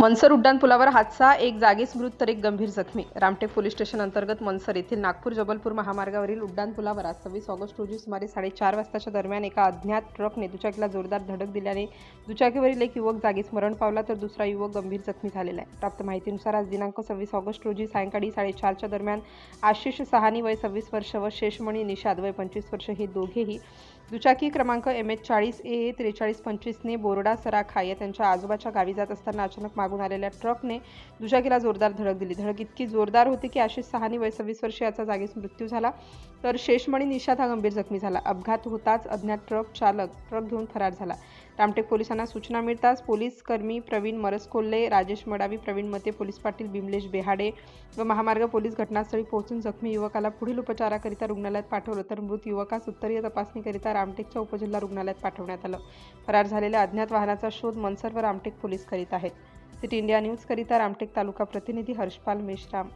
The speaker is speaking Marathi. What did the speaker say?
मनसर उड्डाणपुलावर हादसा, एक जागीच मृत तर एक गंभीर जखमी। रामटेक पोलीस स्टेशन अंतर्गत मनसर येथील नागपूर जबलपूर महामार्गावरील उड्डाणपुलावर आज 26 ऑगस्ट रोजी सुमारे 4:30 वाजताच्या दरम्यान एका अज्ञात ट्रकने दुचाकीला जोरदार धडक दिल्याने दुचाकीवरील एक युवक जागीच मरण पावला तर दुसरा युवक गंभीर जखमी झालेला आहे। प्राप्त माहितीनुसार आज दिनांक 26 ऑगस्ट रोजी सायंकाळी 4:30च्या दरम्यान आशिष सहानी वय 26 वर्ष व शेषमणी निषाद वय 25 वर्ष हे दोघेही दुचाकी क्रमांक MH40AA 4325 ने बोर्डा सराखा या त्यांच्या आजोबाच्या गावी जात असताना अचानक मागून आलेल्या ट्रकने दुचाकीला जोरदार धडक दिली। धडक इतकी जोरदार होती की आशिष सहानी वय 26 वर्ष याचा जागीच मृत्यू झाला तर शेषमणी निषाद हा गंभीर जखमी झाला। अपघात होताच अज्ञात ट्रक चालक ट्रक घेऊन फरार झाला। रामटेक पोलिसांना सूचना मिळताच पोलीस कर्मी प्रवीण मरसकोल्हे, राजेश मडावी, प्रवीण मते, पोलीस पाटील बिमलेश बेहाडे व महामार्ग पोलीस घटनास्थळी पोहोचून जखमी युवकाला पुढील उपचाराकरिता रुग्णालयात पाठवलं तर मृत युवकास उत्तरीय तपासणीकरिता रामटेकच्या उपजिल्हा रुग्णालयात पाठवण्यात आलं। फरार झालेल्या अज्ञात वाहनाचा शोध मनसर व रामटेक पोलीस करीत आहेत। सिटी इंडिया न्यूज करिता रामटेक तालुका प्रतिनिधी हर्षपाल मेश्राम।